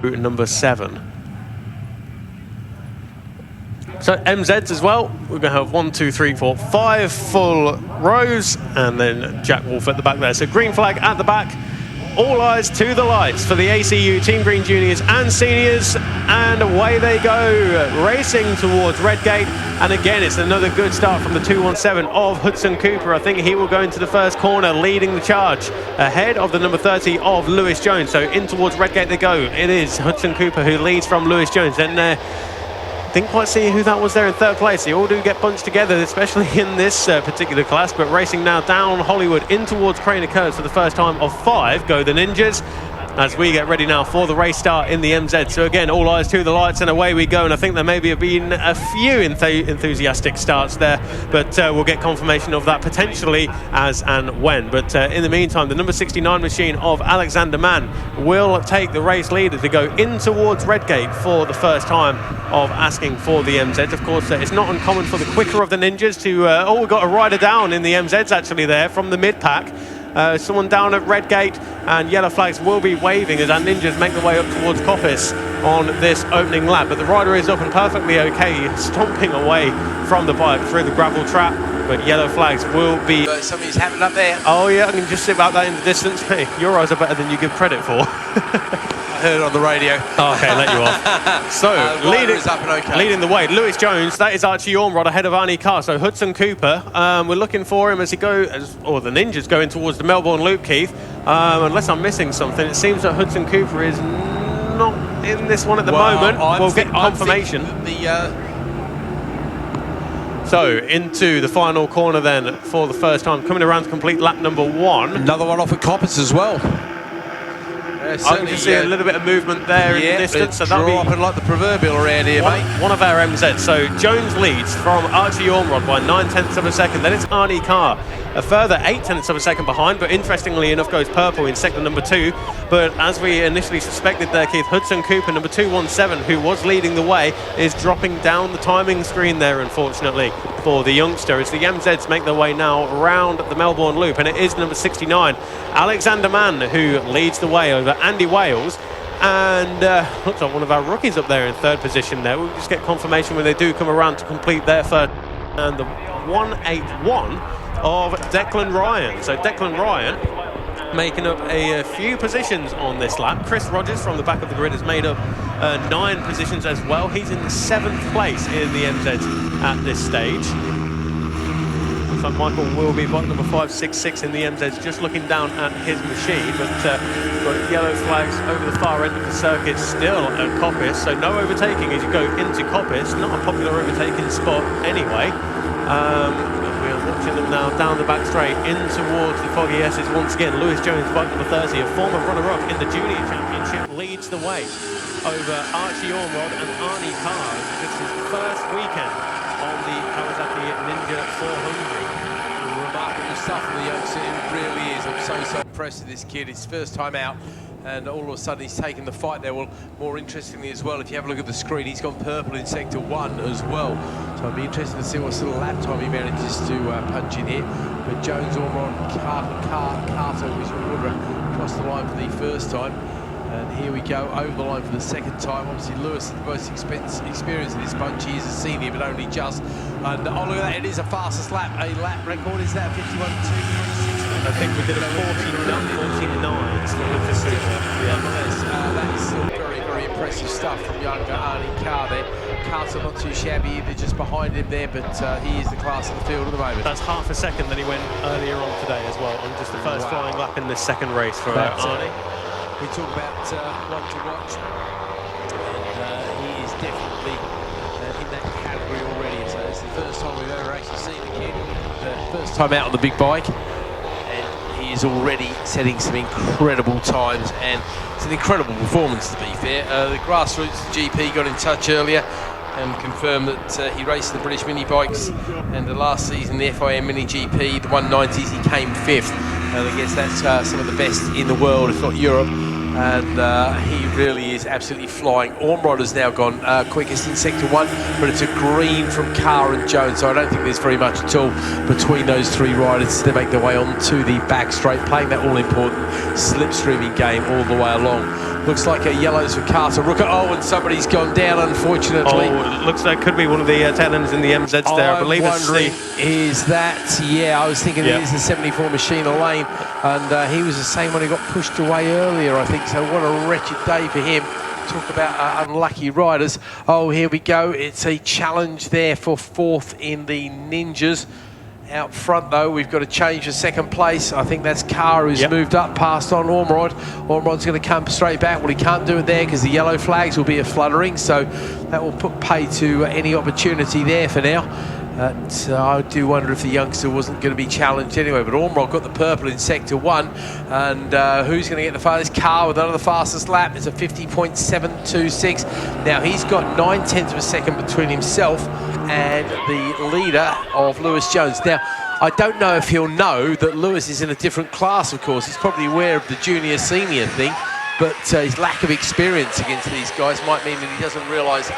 number 7. So MZs as well, we're going to have 1, 2, 3, 4, 5 full rows, and then Jack Wolf at the back there. So green flag at the back, all eyes to the lights for the ACU Team Green Juniors and Seniors, and away they go, racing towards Redgate. And again, it's another good start from the 217 of Hudson Cooper. I think he will go into the first corner, leading the charge, ahead of the number 30 of Lewis Jones. So in towards Redgate they go. It is Hudson Cooper who leads from Lewis Jones. Then didn't quite see who that was there in third place. They all do get bunched together, especially in this particular class. But racing now down Hollywood in towards Craner Curves for the first time of 5 go the Ninjas, as we get ready now for the race start in the MZ. So again, all eyes to the lights, and away we go. And I think there maybe have been a few enthusiastic starts there, but we'll get confirmation of that potentially as and when. But in the meantime, the number 69 machine of Alexander Mann will take the race leader to go in towards Redgate for the first time of asking for the MZ. Of course, it's not uncommon for the quicker of the Ninjas to... we've got a rider down in the MZs actually there from the mid-pack. Someone down at Redgate, and yellow flags will be waving as our Ninjas make their way up towards Coppice on this opening lap. But the rider is up and perfectly okay, stomping away from the bike through the gravel trap. But yellow flags will be... Something's happened up there. Oh yeah, I can just see about that in the distance. Hey, your eyes are better than you give credit for. I heard it on the radio. Oh, okay, let you off. So, leading the way, Lewis Jones, that is Archie Ormrod ahead of Arnie Carr. So Hudson Cooper, we're looking for him as he goes, or the Ninjas going towards the Melbourne Loop, Keith. Unless I'm missing something, it seems that Hudson Cooper is not in this one at the moment. We'll get confirmation. So, into the final corner then for the first time, coming around to complete lap number 1. Another one off at Coppice as well. I can just see a little bit of movement there in the distance. So that'll be dropping like the proverbial around here, mate. One of our MZs. So Jones leads from Archie Ormrod by 9/10 of a second. Then it's Arnie Carr, a further 8/10 of a second behind. But interestingly enough, goes purple in sector number 2. But as we initially suspected there, Keith, Hudson Cooper, number 217, who was leading the way, is dropping down the timing screen there, unfortunately, for the youngster. As the MZs make their way now around the Melbourne Loop, and it is number 69, Alexander Mann, who leads the way over Andy Wales. And looks like one of our rookies up there in third position there. We'll just get confirmation when they do come around to complete their third. And the 181 of Declan Ryan. So Declan Ryan making up a few positions on this lap. Chris Rogers from the back of the grid has made up 9 positions as well. He's in 7th place in the MZ at this stage. Looks like Michael will be bike number 566 in the MZs, just looking down at his machine. But we've got yellow flags over the far end of the circuit still at Coppice, so no overtaking as you go into Coppice. Not a popular overtaking spot anyway. We're watching them now down the back straight in towards the Foggy S's once again. Lewis Jones, bike number 30, a former runner-up in the Junior Championship, leads the way over Archie Ormrod and Arnie Carr. This is his first weekend on the Kawasaki Ninja 400. Remarkable stuff from the youngster, it really is. I'm so impressed with this kid. It's first time out, and all of a sudden he's taken the fight there. Well, more interestingly as well, if you have a look at the screen, he's gone purple in sector 1 as well. So I'd be interested to see what sort of lap time he manages to punch in here. But Jones, Ormrod, Carter, who's across the line for the first time. And here we go, over the line for the second time. Obviously, Lewis is the most experienced in this bunch. He is a senior, but only just. And oh, look at that, it is a fastest lap. A lap record, is that 51.236? I think we did a 49. So that is still very, very impressive stuff from younger Arnie Carr there. Carter not too shabby either, just behind him there, but he is the class of the field at the moment. That's half a second than he went earlier on today as well, on just the first flying lap in this second race for Arnie. We talk about one to watch, and he is definitely in that category already. So it's the first time we've ever actually seen the kid, first time out on the big bike, and he is already setting some incredible times, and it's an incredible performance to be fair. The grassroots GP got in touch earlier and confirmed that he raced the British mini bikes, and the last season the FIM mini GP, the 190s, he came 5th. And I guess that's some of the best in the world, if not Europe. And he really is absolutely flying. Ormrod has now gone quickest in sector 1, but it's a green from Carr and Jones, so I don't think there's very much at all between those 3 riders to make their way onto the back straight, playing that all-important slipstreaming game all the way along. Looks like a yellows for Carter Rooker. Oh, and somebody's gone down, unfortunately. Oh, it looks like it could be one of the tail ends in the MZs there. I believe it's the... Is that... Yeah, I was thinking it is the 74 Machina Lane, and he was the same one who got pushed away earlier, I think. So what a wretched day for him. Talk about unlucky riders. Oh, here we go. It's a challenge there for 4th in the Ninjas. Out front, though, we've got to change for 2nd place. I think that's Carr who's moved up past on Ormerod. Ormerod's going to come straight back. Well, he can't do it there because the yellow flags will be a fluttering, so that will put pay to any opportunity there for now. I do wonder if the youngster wasn't going to be challenged anyway, but Ormerod got the purple in Sector 1, and who's going to get the farthest? Carr with another fastest lap. It's a 50.726. Now, he's got 9/10 of a second between himself and the leader of Lewis Jones. Now, I don't know if he'll know that Lewis is in a different class, of course. He's probably aware of the junior-senior thing, but his lack of experience against these guys might mean that he doesn't realise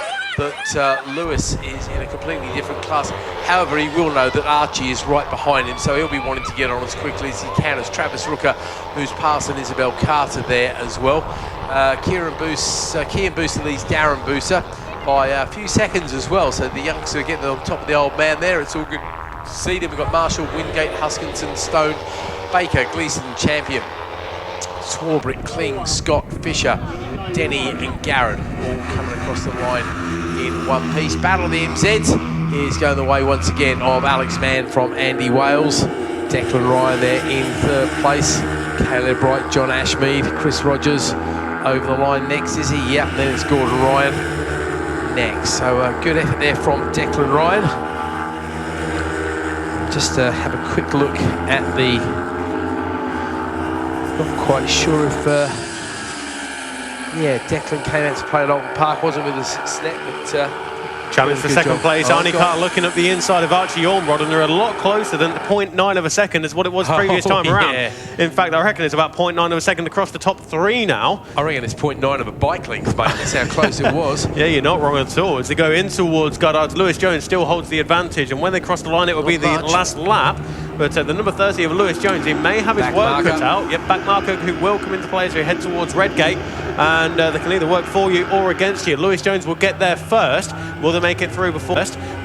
that Lewis is in a completely different class. However, he will know that Archie is right behind him, so he'll be wanting to get on as quickly as he can, as Travis Rooker, who's passing Isabel Carter there as well. Kian Booster leads Darren Booster by a few seconds as well, so the youngster are getting on top of the old man there. It's all good to see them. We've got Marshall, Wingate, Huskinson, Stone, Baker, Gleeson, Champion, Swarbrick, Kling, Scott, Fisher, Denny and Garrett all coming across the line in one piece. Battle of the MZs is going the way once again of Alex Mann from Andy Wales. Declan Ryan there in 3rd place. Caleb Bright, John Ashmead, Chris Rogers over the line next, is he? Yep, then it's Gordon Ryan next. So good effort there from Declan Ryan. Just have a quick look at the... Not quite sure if... yeah, Declan came out to play at Donington Park, wasn't with us snap, but... Challenge for 2nd place. Arnie Carter looking at the inside of Archie Ormerod, and they're a lot closer than the 0.9 of a second as what it was previous time around. In fact, I reckon it's about 0.9 of a second across the top 3 now. I reckon it's 0.9 of a bike length, mate. That's how close it was. Yeah, you're not wrong at all. As they go in towards Goddard's, Lewis Jones still holds the advantage, and when they cross the line, it will be the last lap. But the number 30 of Lewis Jones, he may have his work cut out. Yep, back marker who will come into play as we head towards Redgate, and they can either work for you or against you. Lewis Jones will get there first. Will they make it through before?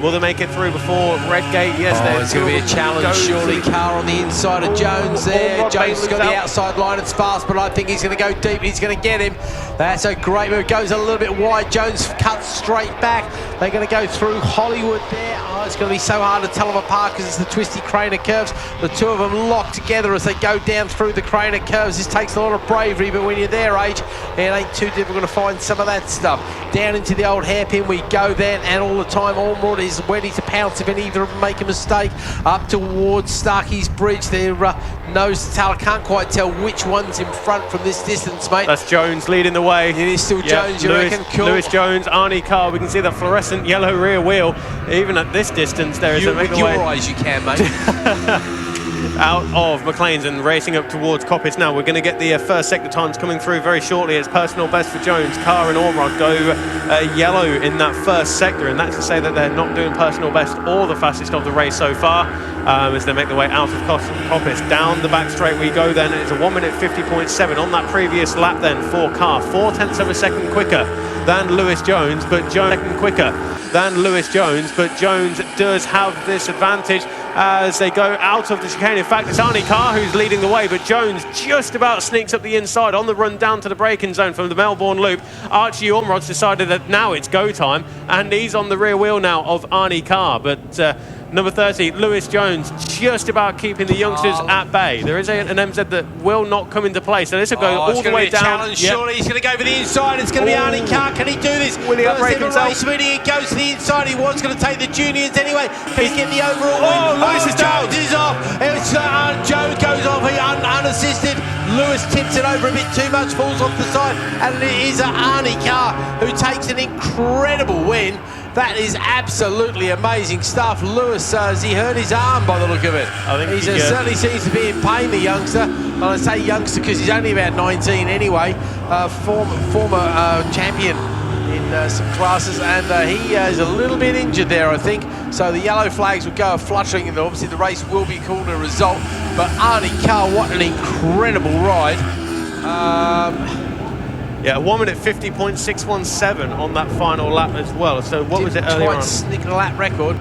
Will they make it through before Redgate? Yes, there's going to be a challenge. Surely Carr on the inside of Jones there. Jones has got the outside line. It's fast, but I think he's going to go deep. He's going to get him. That's a great move. Goes a little bit wide. Jones cuts straight back. They're going to go through Hollywood there. Oh, it's going to be so hard to tell them apart because it's the twisty Craner curves. The two of them locked together as they go down through the Craner curves. This takes a lot of bravery, but when you're their age, it ain't too difficult to find some of that stuff. Down into the old hairpin we go then, and all the time Ormerod is ready to pounce if any either of them make a mistake. Up towards Starkey's Bridge, their nose to tail. I can't quite tell which one's in front from this distance, mate. That's Jones leading the way. It is still Jones, you reckon? Cool. Lewis Jones, Arnie Carr. We can see the fluorescent yellow rear wheel. Even at this distance, there is a with your eyes, you can, mate. Out of McLean's and racing up towards Coppice now. We're going to get the first sector times coming through very shortly. It's personal best for Jones. Carr and Ormerod go yellow in that first sector, and that's to say that they're not doing personal best or the fastest of the race so far, as they make their way out of Coppice. Down the back straight we go then. It's a 1 minute 50.7 on that previous lap then for Carr. 0.4 of a second quicker than Lewis Jones, but Jones quicker than Lewis Jones, but Jones does have this advantage as they go out of the chicane. In fact, it's Arnie Carr who's leading the way, but Jones just about sneaks up the inside on the run down to the braking zone from the Melbourne Loop. Archie Ormerod's decided that now it's go time, and he's on the rear wheel now of Arnie Carr, but number 30, Lewis Jones, just about keeping the youngsters at bay. There is an MZ that will not come into play, so this will go all the way down. Challenge, surely he's going to go for the inside. It's going to be Arnie Carr. Can he do this? Will he outbreak himself? He goes to the inside. He was going to take the juniors anyway. He's getting the overall win. Lewis Jones is off. It's, Jones goes off unassisted. Lewis tips it over a bit too much, falls off the side, and it is Arnie Carr who takes an incredible win. That is absolutely amazing stuff. Lewis, has he hurt his arm by the look of it? I think he certainly seems to be in pain, the youngster. And I say youngster because he's only about 19 anyway. Former champion in some classes, and he is a little bit injured there, I think. So the yellow flags will go fluttering, and obviously the race will be called a result. But Arnie Carr, what an incredible ride. Yeah, 1 minute 50.617 on that final lap as well. So what was it earlier on? Sneaking a lap record.